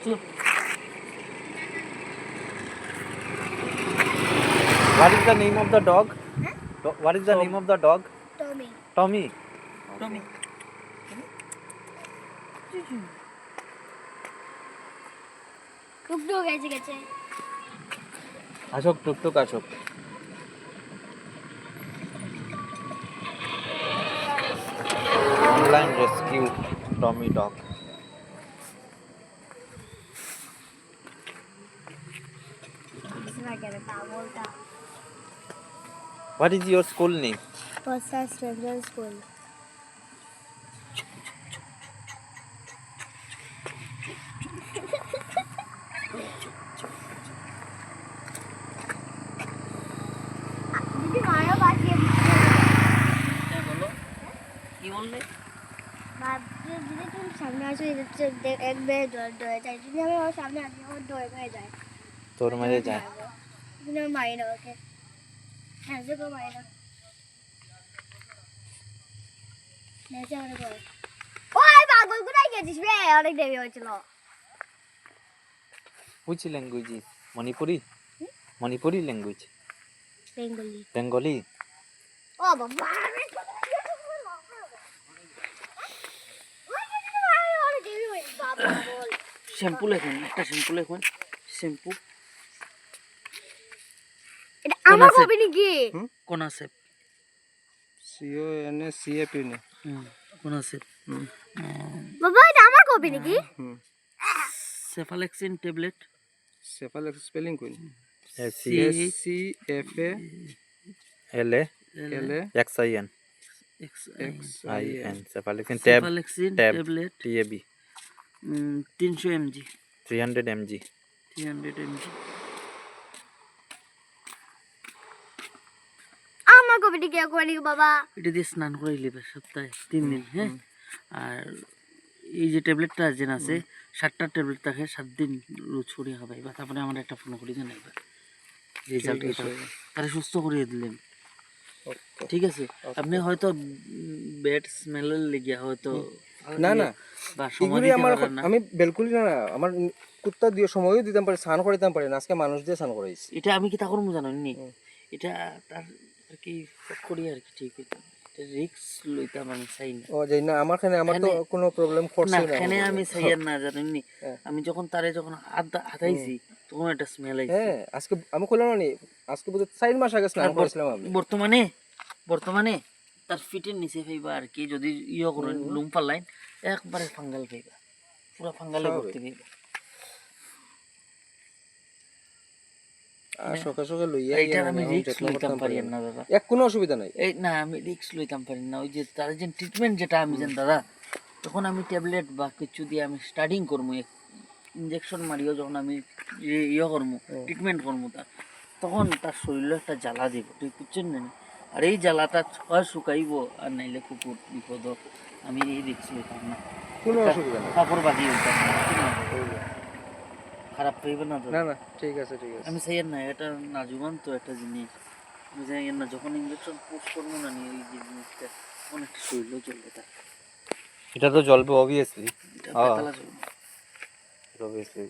চলো। What is the name of the dog? Huh? What is the name of the dog? Tommy. Tommy. টমি টুকটুক এসে গেছে। Ashok, tuk tuk Ashok. Online rescue Tommy dog. পাগলটা। What is your school name? Postas Reference School. দিদি মারো বাকি। হ্যাঁ বলো কি বললে? ভাবছি দিদি তুমি সামনে আসো এক বেয়ে ডরে যায়। যদি আমি ওর সামনে আসি ওর ডরে হয়ে যায়। তোর মাঝে যায়। তুমি আমি মারি না ওকে। হ্যাঁ যে মারি না। নেচে অনেক বড়। ওই পাগল কোথায় গেছিস রে? অনেক দেরি হয়েছিল। Which language is Manipuri? Manipuri language. Bengali. Bengali. ও বাবা আমি কোথায় গেছি অনেক দেরি হয়েছে বাবা বল। শ্যাম্পু লেখুন, একটা শ্যাম্পু লেখুন। শ্যাম্পু এটা আমার কপি নাকি? কোন আছে? CONACAP না কোন আছে? বাবা এটা আমার কপি নাকি? Cephalexin tablet. সেফালেক্স স্পেলিং কোন CFA LA LA XIN XIN Cephaloxin cephalexin tab tablet TAB 300 mg 300 mg 300 mg। আমার কপিটি কে কোনি বাবা? এটা দিয়ে স্নান করে লিবে সপ্তাহে 3 দিন। হ্যাঁ, আর এই যে ট্যাবলেটটা আছে 7টা ট্যাবলেট থাকে 7 দিন রোজ করে হবে। এবার তারপরে আমার একটা ফোন করে জানাইবা রেজাল্ট এটা তারে সুস্থ করিয়ে দিলেন। ঠিক আছে, আপনি হয়তো ব্যাড স্মেলের লেগে হয়তো না না বা সময় এগুলি দিতে আমার পারেন না। আমি বিলকুল না আমার কুত্তা দিয়ে সময়ও দিতাম পারে স্নান করাইতাম পারে না, আজকে মানুষ দিয়ে স্নান করাইছি। এটা আমি কি তা করবো জানেননি? এটা তার আর কি করি আর কি ঠিক হইতো। এটা রিস্ক লইতাম আমি চাই না। ও যাই না আমার খানে আমার তো কোনো প্রবলেম না করছে না। এখানে আমি চাই না জানেননি। আমি যখন তারে যখন হাতাইছি তখন একটা স্মেল আইছে। হ্যাঁ আজকে আমি কইলাম না আজকে বুঝে 4 মাস আগে স্নান করেছিলাম আমি। বর্তমানে তার ফিটের নিচে ফাইবা আর কি যদি করেন লুম পাল্লাইন একবারে ফাঙ্গাল ফাইবা, পুরো ফাঙ্গালে ভর্তি ফাইবা। আর সকাল সকাল লইয়া এইটার আমি রিস্ক লইতাম পারি না দাদা। এক কোনো অসুবিধা নাই। এই না আমি রিস্ক লইতাম পারি না। ওই যে তার যে ট্রিটমেন্ট যেটা আমি জান দাদা, তখন আমি ট্যাবলেট বা কিছু দিয়ে আমি স্টার্টিং করবো, ইনজেকশন মারিও যখন আমি করবো ট্রিটমেন্ট করবো তার, তখন তার শরীরে একটা জ্বালা দিব, ঠিক বুঝছেন না? আর এই জ্বালাটা হয় শুকাইব আর নাইলে কুকুর বিপদ। আমি এই রিস্ক লইতাম না। কোনো অসুবিধা নাই। কাপড় বাকি হইতাম না, খারাপ পাইবে না না না ঠিক আছে ঠিক আছে। আমি চাই না। এটা নাজুবান তো একটা জিনিস, আমি চাই না যখন ইঞ্জেকশন পুশ করবো না নিয়ে এই জিনিসটা অনেকটা শরীরও চলবে তার। এটা তো জ্বলবে obviously এটা বেতালা চলবে। obviously